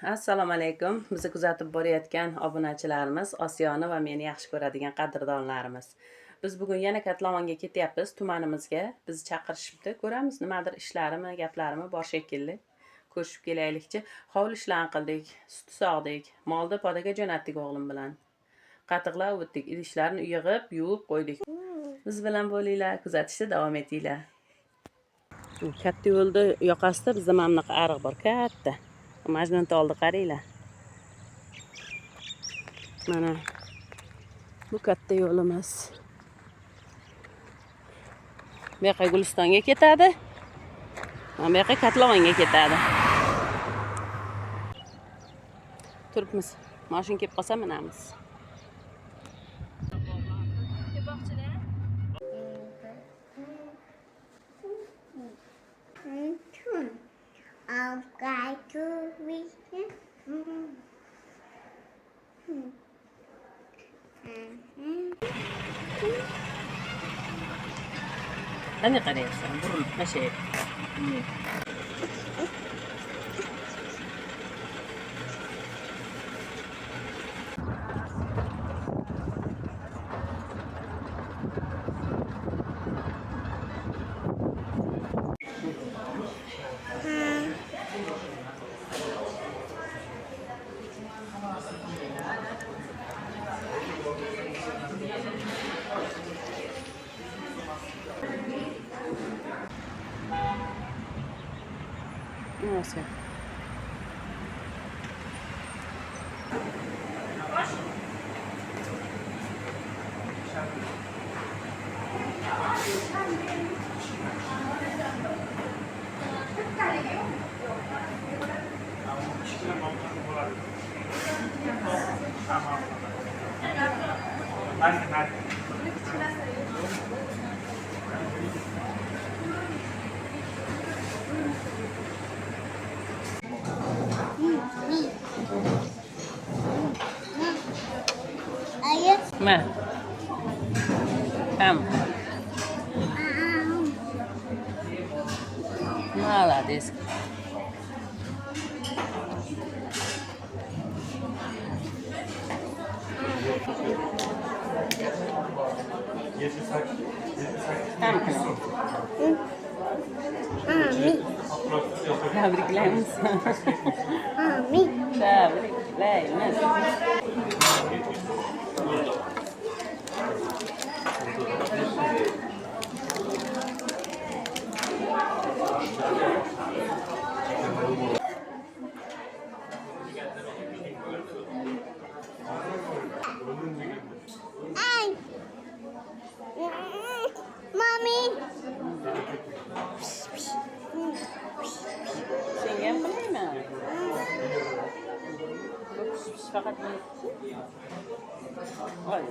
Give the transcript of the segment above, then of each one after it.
Assalomu alaykum. Bizni kuzatib borayotgan obunachilarimiz, Osiyoni va meni yaxshi ko'radigan qadrdonlarimiz. Biz bugun yana Kotlovonga ketyapmiz, tumanimizga. Bizni chaqirishibdi. Ko'ramiz, nimadir ishlarimi, gaplarimi bor shekilli. Ko'rishib kelaylikchi. Hovli ishlarni qildik, sut sog'dik, molni podaga jo'natdik o'g'lim bilan. Qatiqlar o'tdik, idishlarni yig'ib, yuvib qo'ydik. Biz bilan bo'linglar, kuzatishda davom etinglar. Katta yo'lda yoqasida bizda mana bunaqa ariq bor, katta. Majnun oldi, qaranglar. Mana bu katta yo'limiz. Bu yoqqa Gulistonga ketadi. Mana bu yoqqa Kotlovonga ketadi. Turibmiz. Mashina kelib qolsa minamiz. I'll guide to vision. Qani qarayapsan? Burun, mashay. Nasıl? Ma. Tam. Молодец. Tam kızım. Tebrikler misin? Tebrikler misin? Ay. Mommy. Sen yapmayın mı? Fakat ne? Vay.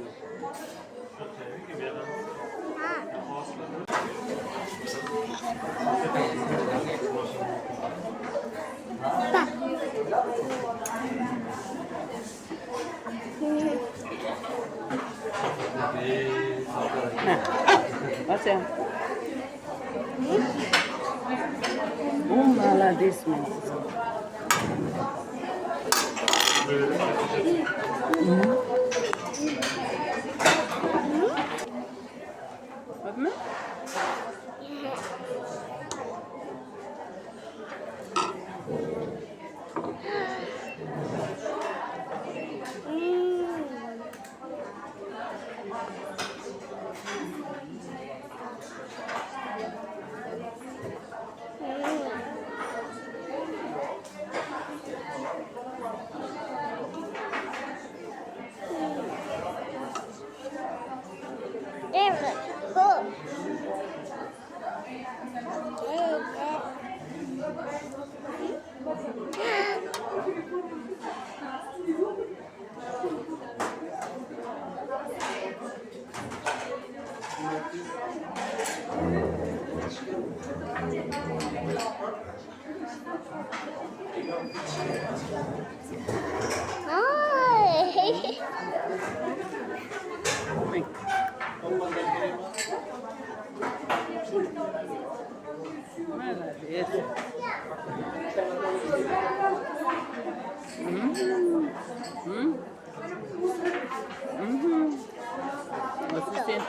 Asya. Молодец, Öpme?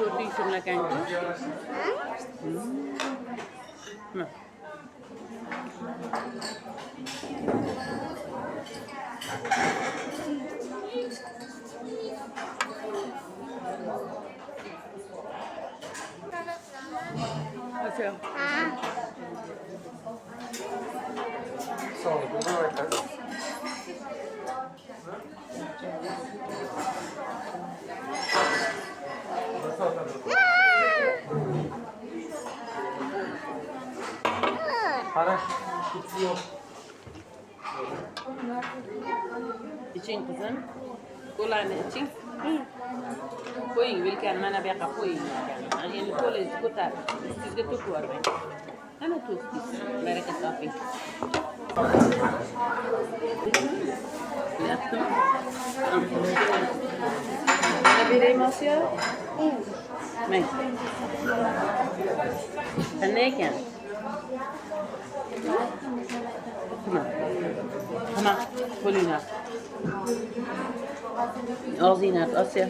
to'rtinchi simlakanku. Mana. Asya. Sağlıklı olarak. Para kutusu yok. İçin kızım. Kolayını için. Koyun vilken mana bu yoqqa qo'ying. Endi qo'lingizni ko'tarib, ustingizga to'kib yuboring. Ana to'kdingiz. Baraka toping. Yaptım. Bana vereyim Asya. Ne? Sen ne eken? Tamam. Tamam. Kolina. Ağzını at Asya.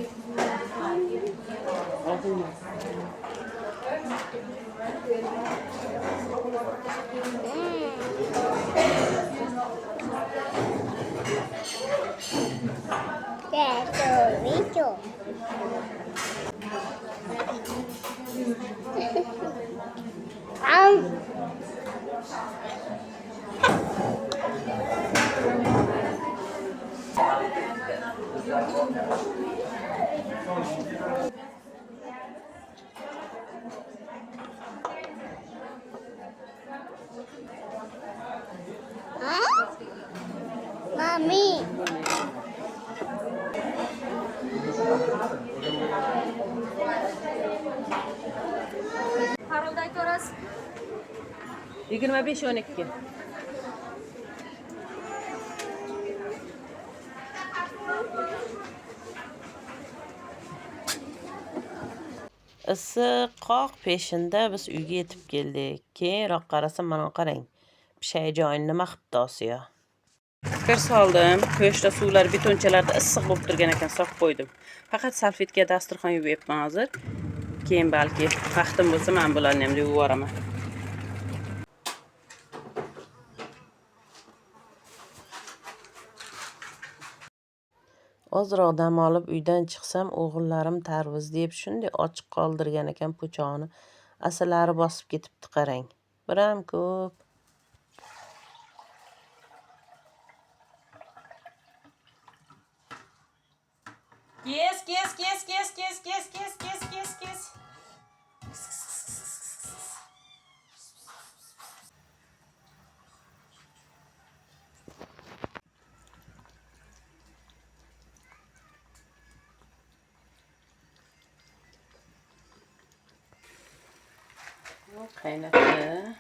Ağzını at. Video. Mommy. Parolda aytamiz. 25-12. Issiq qoq peshinda biz uyga yetib keldik. Keyinroq qarasam, mana qarang. Pishay joyini nima qilibdi Osiyo? Kir soldim. Go'shtda suvlar betonchalarda issiq bo'lib turgan ekan, solib qo'ydim. Faqat salfetga dasturxon yuvyapman hozir. Keyin balki vaqtim bo'lsa, men bularni ham yuvib yuboraman. Ozroq dam olib uydan chiqsam, o'g'illarim tarvuz deb shunday ochiq qoldirgan ekan po'chog'ini. Asalari bosib ketibdi qarang. Biram ko'p. Kes. Qaynatdi.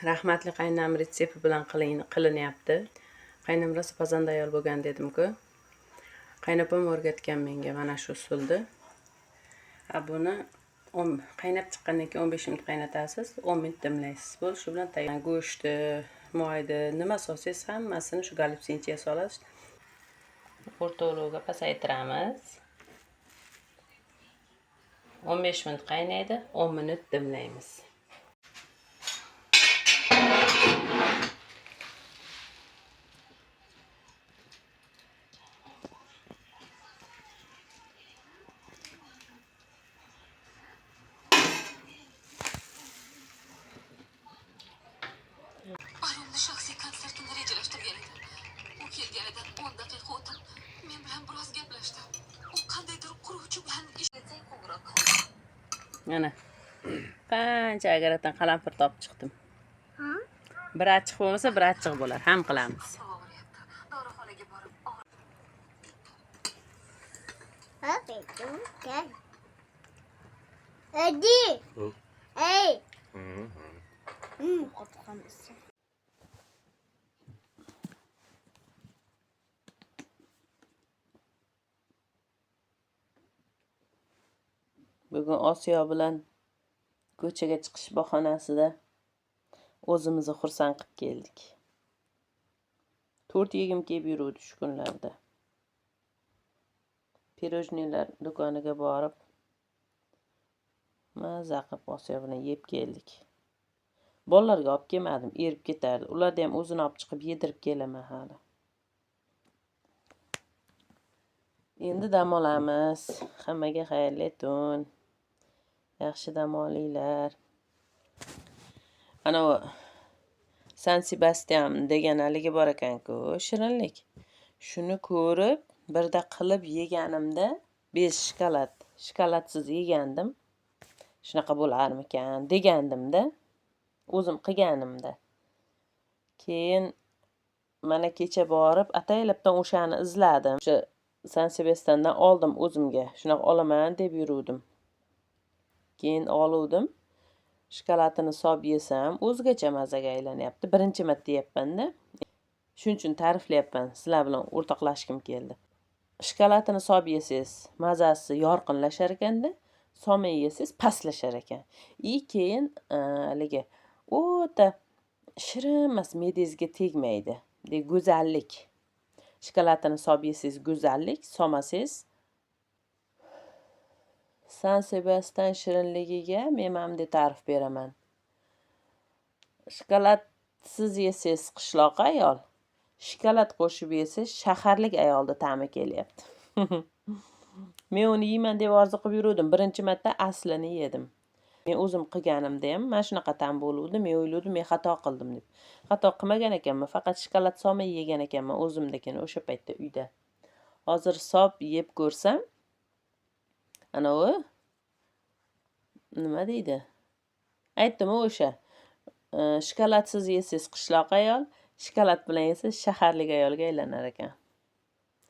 Rahmatli qaynam retsepti bilan qilinyapti. Qaynam rosa pazanda ayol bo'lgan dedim-ku. Qaynopam o'rgatgan menga mana shu usulni. Buni qaynab chiqqandan keyin 15 minut qaynatasiz, 10 minut dimlaysiz. Bo'l, shu bilan tayyor. Go'shtni, moyni, nima solsangiz hammasini shu galipsinchiga solasiz. O'rtalovga pasaytiramiz. 15 minut qaynaydi, 10 minut dimlaymiz. Ayolni shaxsiy konsertini rejalashtirgan edi. U kelganidan 10 daqiqa o'tib, men bilan biroz gaplashdi. U qandaydir quruvchi bilan ishlatsang qo'ng'iroq qildi. Mana. Qancha agaratan qalampir topib chiqdim. Bir achchiq bo'lmasa, bir achchiq bo'lar. Ham qilamiz. Og'riyapti. Dorixonaga borib Okay, okay. Eddie. Hey. Bugun Osiyo bilan ko'chaga chiqish bahonasida o'zimizni xursand qilib keldik. To'rt yegim kelib yuruvdi shu kunlarda. Pirojnilar do'koniga borib, maza qilib Osiyo bilan yeb keldik. Bolalarga olib kelmadim, erib ketardi. Ularni ham o'zini olib chiqib yedirib kelaman hali. Endi dam olamiz. Hammaga xayrli tun. Yaxshi dam olinglar. Ana San Sebastian degan haligi bor ekan-ku, shirinlik. Shuni ko'rib, birda qilib yeganimda 5 shokolatsiz yegandim. Shunaqa bo'larmikan degandimda, o'zim qilganimda. Keyin mana kecha borib ataylabdan o'shani izladim. O'sha San Sebastiandan oldim o'zimga. Shunaqa olaman deb yuruvdim. Keyin oluvdim. Shokoladini solib yesam, o'zgacha mazaga aylanyapti. Birinchi marta yeyapman-da. Shuning uchun ta'riflayapman. Sizlar bilan o'rtoqlashkim keldi. Shokoladini solib yesangiz, mazasi yorqinlashar ekanda, solmay yesangiz pastlashar ekan. Keyin haligi o'ta shirin emas, me'dangizga tegmaydi. Go'zallik. Shokoladini solib yesangiz go'zallik, solmasangiz San Sebastian shirinligiga men bunday ta'rif beraman. Shokoladsiz yesangiz qishloq ayol, shokolad qo'shib yesangiz shaharlik ayolda ta'mi kelyapti. Men uni yeyman deb orzu qilib yuruvdim. Birinchi marta aslini yedim. Men o'zim qilganimda ham mana shunaqa ta'm bo'luvdi. Men o'yladim, men xato qildim deb. Xato qilmagan ekanman, faqat shokolad solmay yegan ekanman o'zimdagina o'sha paytda uyda. Hozir solib yeb ko'rsam, ana u nima deydi? Aytdim o'sha. Shokoladsiz yesangiz qishloq ayol, shokolad bilan yesangiz shaharlik ayolga aylanar ekan.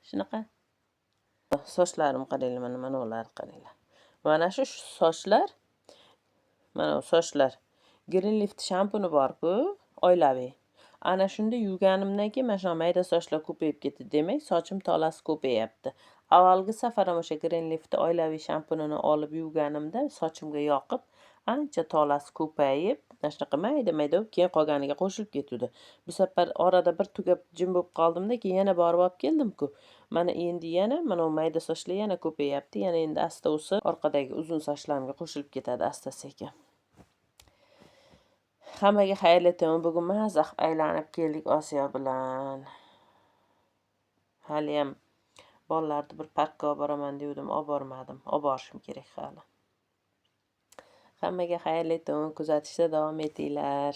Shunaqa. Sochlarim qaranglar, mana ular qaranglar. Mana shu sochlar, mana sochlar. Green Lift shampuni bor-ku, oilaviy. Ana shunda yuvganimdan keyin mana shu mayda sochlar ko'payib ketdi. Demak, sochim tolasi ko'payapti. Avvalgi safar ham o'sha Green Lift oilaviy shampunini olib yuvganimda sochimga yoqib, ancha tolasi ko'payib, mana shunaqa mayda-mayda bo'lib, keyin qolganiga qo'shilib ketdi. Bu safar orada bir tugab jim bo'lib qoldimda, keyin yana borib olib keldim-ku. Mana endi yana mana mayda sochlar yana ko'payapti. Yana endi asta o'sib, orqadagi uzun sochlarimga qo'shilib ketadi asta-sekin. Hammaga xayrli tun. Bugun maza qilib aylanib keldik Osiyo bilan. Hali ham bolalarni bir parkka olib boraman degandim, olib bormadim. Olib borishim kerak hali. Hammaga xayrli tun. Kuzatishda davom etinglar.